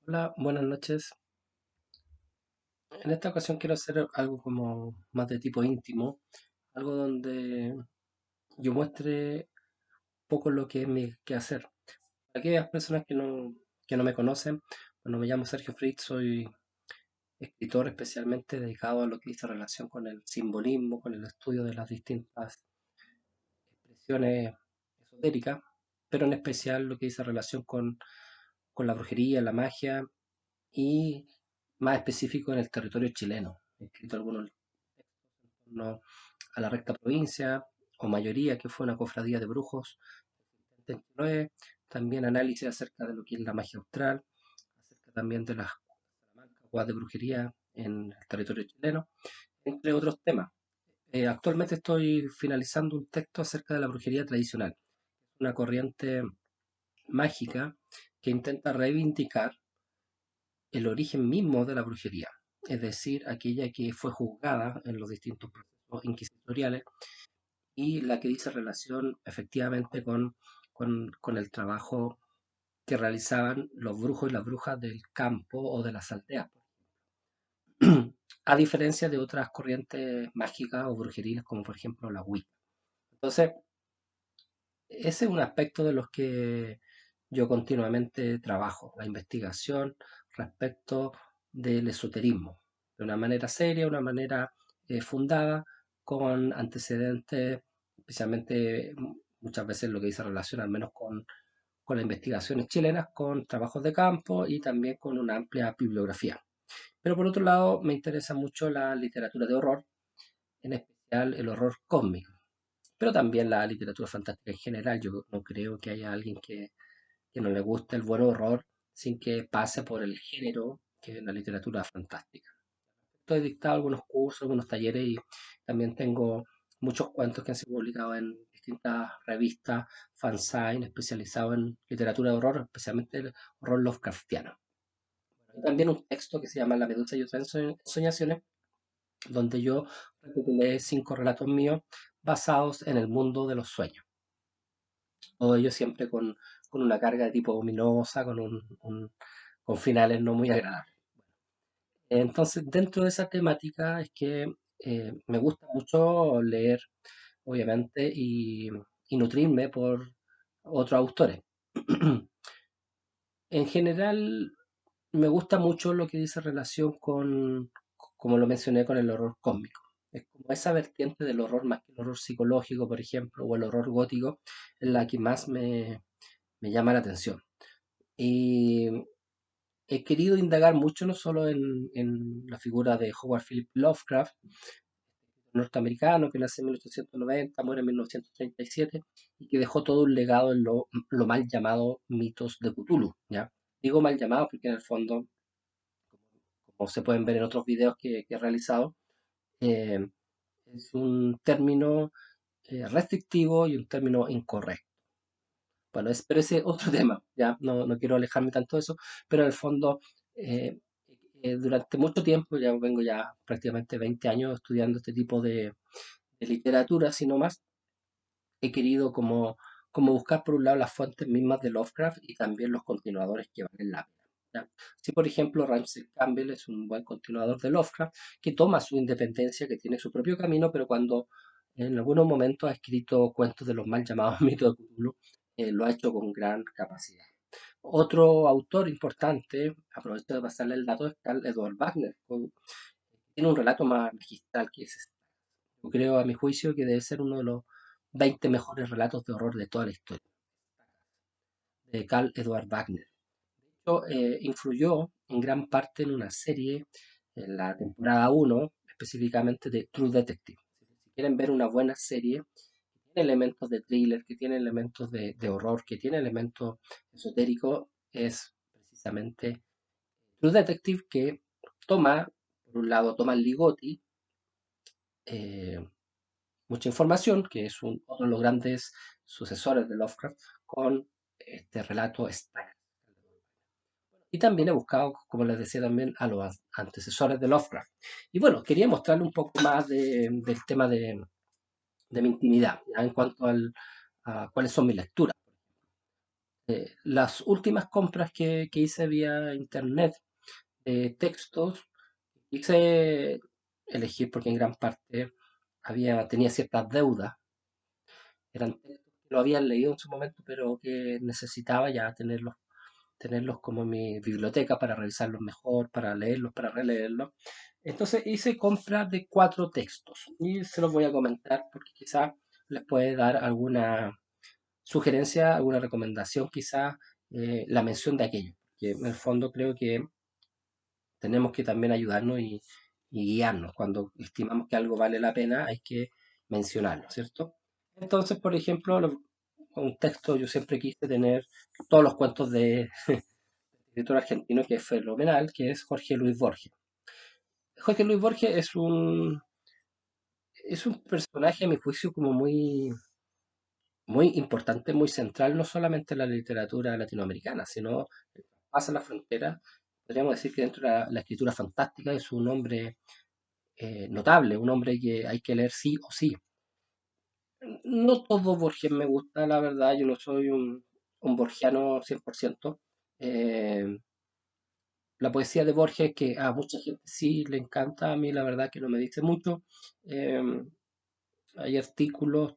Hola, buenas noches. En esta ocasión quiero hacer algo como más de tipo íntimo, algo donde yo muestre poco lo que es mi quehacer. Para aquellas personas que no me conocen, bueno, me llamo Sergio Fritz, soy escritor especialmente dedicado a lo que dice relación con el simbolismo, con el estudio de las distintas expresiones esotéricas, pero en especial lo que dice relación con la brujería, la magia y más específico en el territorio chileno. He escrito algunos torno a la recta provincia o mayoría, que fue una cofradía de brujos en Chiloé, también análisis acerca de lo que es la magia austral, acerca también de las aguas de brujería en el territorio chileno, entre otros temas. Actualmente estoy finalizando un texto acerca de la brujería tradicional, una corriente mágica que intenta reivindicar el origen mismo de la brujería, es decir, aquella que fue juzgada en los distintos procesos inquisitoriales y la que dice relación efectivamente con el trabajo que realizaban los brujos y las brujas del campo o de las aldeas, a diferencia de otras corrientes mágicas o brujeriles como por ejemplo la Wicca. Entonces, ese es un aspecto de los que yo continuamente trabajo, la investigación respecto del esoterismo, de una manera seria, una manera fundada, con antecedentes, especialmente muchas veces lo que dice relación, al menos con las investigaciones chilenas, con trabajos de campo y también con una amplia bibliografía. Pero por otro lado, me interesa mucho la literatura de horror, en especial el horror cósmico, pero también la literatura fantástica en general. Yo no creo que haya alguien que no le guste el buen horror sin que pase por el género que es la literatura fantástica. He dictado algunos cursos, algunos talleres y también tengo muchos cuentos que han sido publicados en distintas revistas, fanzine, especializados en literatura de horror, especialmente el horror Lovecraftiano. Y también un texto que se llama La Medusa y otras ensoñaciones, donde yo recopilé 5 relatos míos basados en el mundo de los sueños. Todo ello siempre con una carga de tipo ominosa, con finales no muy agradables. Entonces, dentro de esa temática es que me gusta mucho leer, obviamente, y nutrirme por otros autores. En general, me gusta mucho lo que dice relación como lo mencioné, con el horror cósmico. Es como esa vertiente del horror, más que el horror psicológico, por ejemplo, o el horror gótico, es la que más me llama la atención. Y he querido indagar mucho no solo en la figura de Howard Philip Lovecraft, norteamericano que nace en 1890, muere en 1937 y que dejó todo un legado en lo mal llamado mitos de Cthulhu, ¿ya? Digo mal llamado porque en el fondo, como se pueden ver en otros videos que he realizado, eh, es un término restrictivo y un término incorrecto. Bueno, pero ese es otro tema, ya no quiero alejarme tanto de eso, pero en el fondo, eh, durante mucho tiempo, ya vengo ya prácticamente 20 años estudiando este tipo de literatura, sino más, he querido como buscar por un lado las fuentes mismas de Lovecraft y también los continuadores que valen la pena. ¿Ya? Si por ejemplo Ramsey Campbell es un buen continuador de Lovecraft, que toma su independencia, que tiene su propio camino, pero cuando en algunos momentos ha escrito cuentos de los mal llamados mitos de Cthulhu, lo ha hecho con gran capacidad. Otro autor importante, aprovecho de pasarle el dato, es Carl Edward Wagner. Tiene un relato más magistral que es, yo creo, a mi juicio, que debe ser uno de los 20 mejores relatos de horror de toda la historia, de Carl Edward Wagner. Esto influyó en gran parte en una serie, en la temporada 1 específicamente de True Detective. Si quieren ver una buena serie, que tiene elementos de thriller, que tiene elementos de horror, que tiene elementos esotéricos, es precisamente True Detective, que toma, por un lado, toma el Ligotti, eh, mucha información, que es uno de los grandes sucesores de Lovecraft, con este relato extraño. Y también he buscado, como les decía también, a los antecesores de Lovecraft. Y bueno, quería mostrarle un poco más del tema de mi intimidad, ¿ya? En cuanto a cuáles son mis lecturas. Las últimas compras que hice vía internet de textos, quise elegir porque en gran parte tenía ciertas deudas. Eran textos que lo habían leído en su momento, pero que necesitaba ya tenerlos como en mi biblioteca para revisarlos mejor, para leerlos, para releerlos. Entonces hice compra de 4 textos y se los voy a comentar porque quizás les puede dar alguna sugerencia, alguna recomendación, quizás la mención de aquello. Que en el fondo creo que tenemos que también ayudarnos y guiarnos. Cuando estimamos que algo vale la pena, hay que mencionarlo, ¿cierto? Entonces, por ejemplo, un texto yo siempre quise tener todos los cuentos de escritor argentino que es fenomenal, que es Jorge Luis Borges. Jorge Luis Borges es un personaje, a mi juicio, como muy importante, muy central, no solamente en la literatura latinoamericana, sino pasa la frontera. Podríamos decir que dentro de la escritura fantástica es un hombre notable, un hombre que hay que leer sí o sí. No todo Borges me gusta, la verdad, yo no soy un borgiano 100%. Eh, la poesía de Borges, que a mucha gente sí le encanta, a mí la verdad que no me dice mucho. Eh, Hay artículos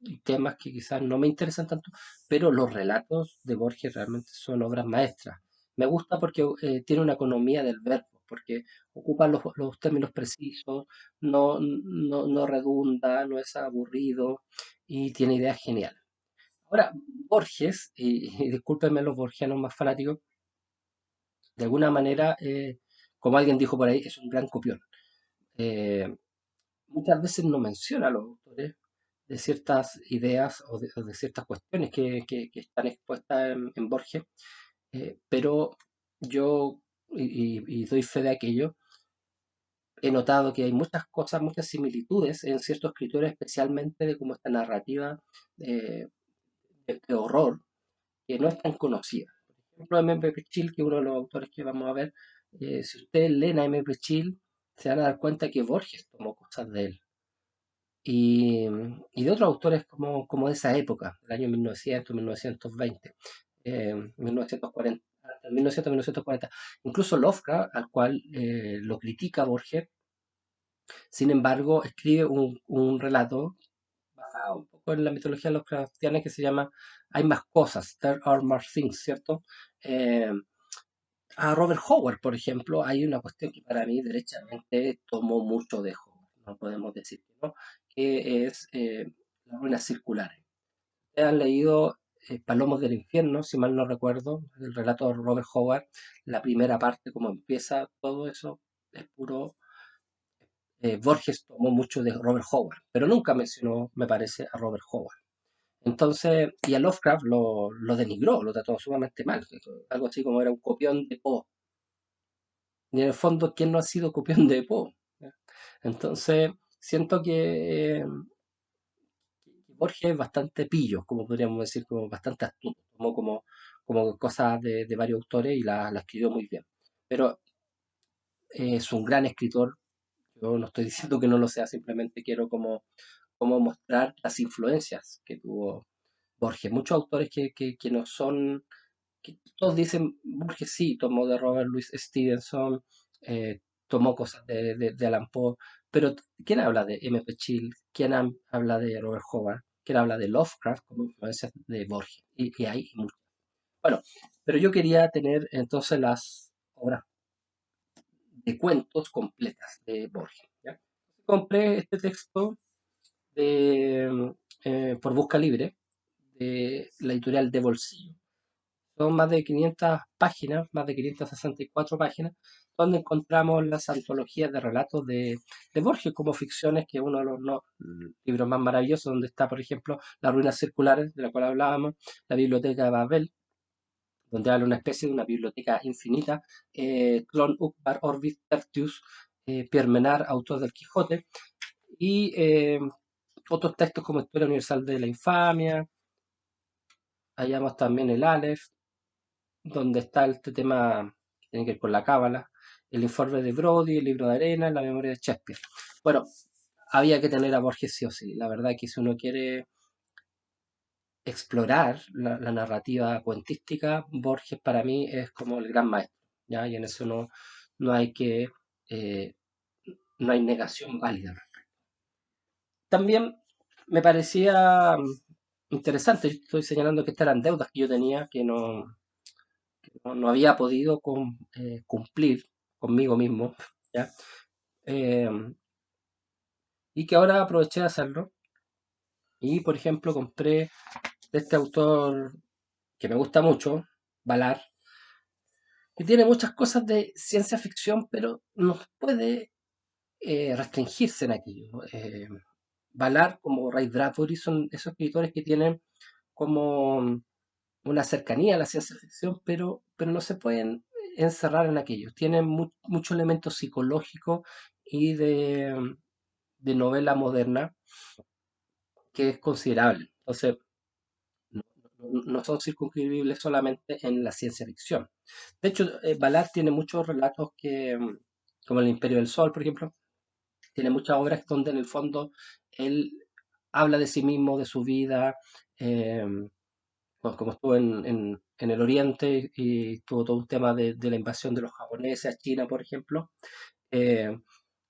y temas que quizás no me interesan tanto, pero los relatos de Borges realmente son obras maestras. Me gusta porque tiene una economía del verbo, porque ocupa los términos precisos, no redunda, no es aburrido y tiene ideas geniales. Ahora, Borges, y discúlpenme los borgianos más fanáticos, de alguna manera, como alguien dijo por ahí, es un gran copión. Eh, Muchas veces no menciona a los autores de ciertas ideas o de ciertas cuestiones que están expuestas en Borges, pero yo, y doy fe de aquello, he notado que hay muchas cosas, muchas similitudes en ciertos escritores, especialmente de como esta narrativa eh, de horror, que no es tan conocida. Por ejemplo, M.P. Chill, que es uno de los autores que vamos a ver, si ustedes leen a M.P. Chill, se van a dar cuenta que Borges tomó cosas de él. Y de otros autores como de esa época, del año 1900, 1920, 1940, hasta 1900, 1940. Incluso Lovecraft, al cual lo critica Borges, sin embargo, escribe un relato basado un poco en la mitología Lovecraftiana que se llama Hay más cosas, There are more things, ¿cierto? Eh, a Robert Howard, por ejemplo, hay una cuestión que para mí derechamente tomó mucho de Howard, no podemos decir que no, que es las ruinas circulares. Ustedes han leído Palomos del Infierno, si mal no recuerdo, el relato de Robert Howard, la primera parte, cómo empieza todo eso, es puro. Borges tomó mucho de Robert Howard, pero nunca mencionó, me parece, a Robert Howard. Entonces, y a Lovecraft lo denigró, lo trató sumamente mal, algo así como era un copión de Poe. Y en el fondo, ¿quién no ha sido copión de Poe? Entonces, siento que Borges es bastante pillo, como podríamos decir, como bastante astuto, tomó como cosas de varios autores y la escribió muy bien. Pero es un gran escritor, yo no estoy diciendo que no lo sea, simplemente quiero como mostrar las influencias que tuvo Borges. Muchos autores que no son, que todos dicen, Borges sí, tomó de Robert Louis Stevenson, tomó cosas de Alan Poe, pero ¿quién habla de M. P. Chill? ¿Quién habla de Robert Howard? ¿Quién habla de Lovecraft como influencias de Borges? Y hay muchas. Bueno, pero yo quería tener entonces las obras de cuentos completas de Borges. ¿Ya? Compré este texto por busca libre de la editorial de Bolsillo. Son más de 500 páginas, más de 564 páginas, donde encontramos las antologías de relatos de Borges como ficciones, que es uno de los libros más maravillosos, donde está, por ejemplo, Las ruinas circulares, de la cual hablábamos, la biblioteca de Babel, donde habla una especie de una biblioteca infinita, Clon Ukbar Orbit Tertius, Pierre Menard, autor del Quijote, y otros textos como Historia Universal de la Infamia, hallamos también el Aleph, donde está este tema que tiene que ver con la cábala, el informe de Brody, el libro de arena, la memoria de Shakespeare. Bueno, había que tener a Borges sí o sí. La verdad que si uno quiere explorar la narrativa cuentística, Borges para mí es como el gran maestro, ¿ya? Y en eso no hay eh, no hay negación válida. También me parecía interesante, yo estoy señalando que estas eran deudas que yo tenía que no había podido cumplir conmigo mismo, ¿ya? Eh, y que ahora aproveché de hacerlo. Y, por ejemplo, compré de este autor que me gusta mucho, Valar, que tiene muchas cosas de ciencia ficción, pero no puede restringirse en aquello. Valar, como Ray Bradbury, son esos escritores que tienen como una cercanía a la ciencia ficción, pero no se pueden encerrar en aquello. Tienen mucho elemento psicológico y de novela moderna que es considerable. Entonces, no, no son circunscribibles solamente en la ciencia ficción. De hecho, Ballard tiene muchos relatos como El Imperio del Sol, por ejemplo, tiene muchas obras donde en el fondo él habla de sí mismo, de su vida, eh, pues, como estuvo en el Oriente y tuvo todo un tema de la invasión de los japoneses a China, por ejemplo, eh,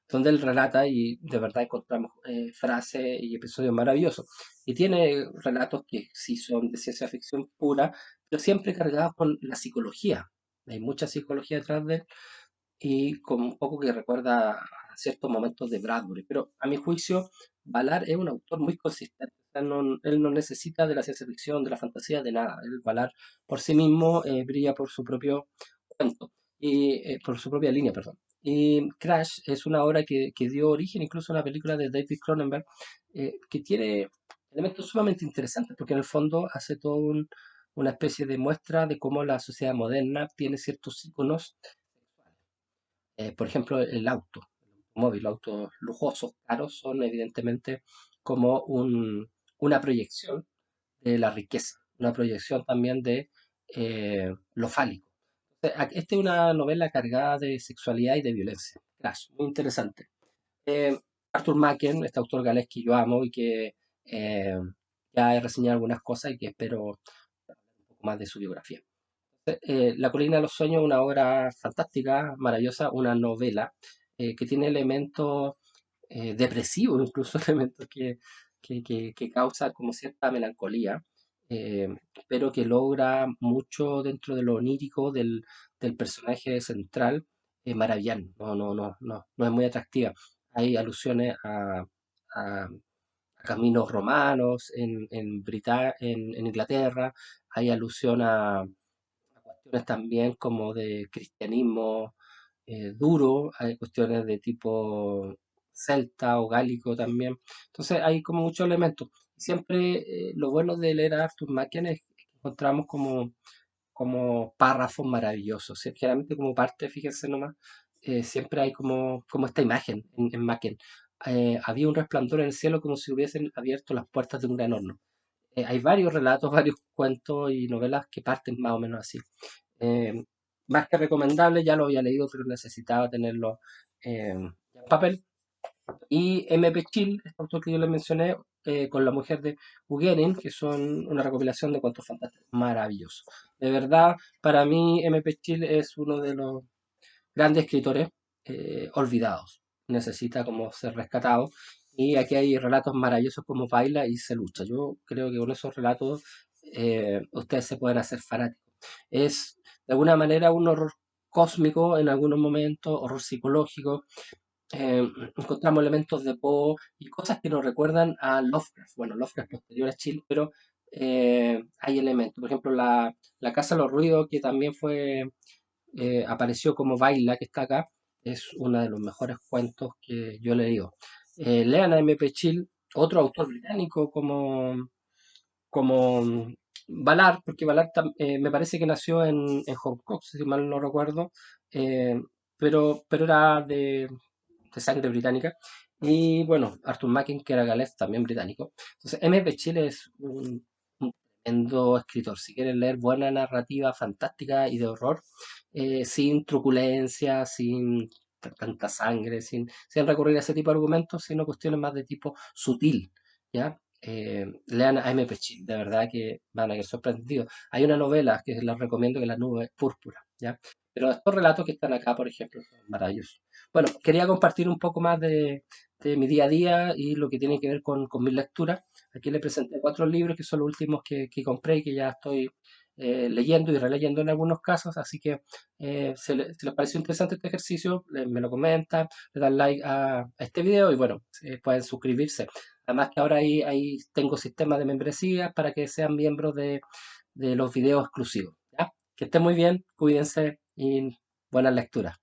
donde él relata y de verdad encontramos frases y episodios maravillosos. Y tiene relatos que sí son de ciencia ficción pura, pero siempre cargados con la psicología. Hay mucha psicología detrás de él y con un poco que recuerda a ciertos momentos de Bradbury. Pero a mi juicio, Ballard es un autor muy consistente. O sea, él no necesita de la ciencia ficción, de la fantasía, de nada. El Ballard por sí mismo brilla por su propio cuento y por su propia línea, perdón. Y Crash es una obra que dio origen incluso a una película de David Cronenberg que tiene elementos sumamente interesantes porque en el fondo hace todo una especie de muestra de cómo la sociedad moderna tiene ciertos iconos. Por ejemplo, el automóvil, autos lujosos, caros, son evidentemente como una proyección de la riqueza, una proyección también de lo fálico. Esta es una novela cargada de sexualidad y de violencia. Crash, muy interesante. Eh, Arthur Machen, este autor galés que yo amo y que eh, ya he reseñado algunas cosas y que espero un poco más de su biografía. La colina de los sueños es una obra fantástica, maravillosa, una novela que tiene elementos depresivos, incluso elementos que causan como cierta melancolía, eh, pero que logra mucho dentro de lo onírico del personaje central, maravillar. No es muy atractiva. Hay alusiones a caminos romanos en Inglaterra, hay alusión a cuestiones también como de cristianismo duro, hay cuestiones de tipo celta o gálico también. Entonces hay como muchos elementos. Siempre lo bueno de leer a Arthur Machen es que encontramos como párrafos maravillosos. Generalmente como parte, fíjense nomás, siempre hay como esta imagen en Machen. Había un resplandor en el cielo como si hubiesen abierto las puertas de un gran horno. Hay varios relatos, varios cuentos y novelas que parten más o menos así. Eh, Más que recomendable, ya lo había leído, pero necesitaba tenerlo en papel. Y MP Chill, este autor que yo les mencioné, con la mujer de Huguenin, que son una recopilación de cuentos fantásticos maravillosos. De verdad, para mí, MP Chill es uno de los grandes escritores olvidados. Necesita como ser rescatado. Y aquí hay relatos maravillosos como Baila y Se lucha. Yo creo que con esos relatos ustedes se pueden hacer fanáticos. Es de alguna manera un horror cósmico en algunos momentos, horror psicológico. eh, Encontramos elementos de Poe y cosas que nos recuerdan a Lovecraft. Bueno, Lovecraft posterior a Chill, pero hay elementos. Por ejemplo, la Casa de los Ruidos, que también apareció como Baila, que está acá, es uno de los mejores cuentos que yo he leído. Lean a M.P. Chill, otro autor británico como Ballard, porque Ballard me parece que nació en Hong Kong, si mal no recuerdo, eh, pero era de sangre británica. Y bueno, Arthur Machen, que era galés, también británico. Entonces, M.P. Chile es un tremendo escritor. Si quieres leer buena narrativa fantástica y de horror, sin truculencia, sin tanta sangre, sin recurrir a ese tipo de argumentos, sino cuestiones más de tipo sutil, ¿ya? lean a M. Pechín, de verdad que van a quedar sorprendidos. Hay una novela que les recomiendo, que es La nube púrpura, ¿ya? Pero estos relatos que están acá, por ejemplo, son maravillosos. Bueno, quería compartir un poco más de mi día a día y lo que tiene que ver con mis lecturas. Aquí le presenté 4 libros que son los últimos que compré y que ya estoy leyendo y releyendo en algunos casos, así que si les pareció interesante este ejercicio, me lo comentan, le dan like a este video y bueno, pueden suscribirse. Además que ahora ahí tengo sistemas de membresía para que sean miembros de los videos exclusivos, ¿ya? Que estén muy bien, cuídense y buenas lecturas.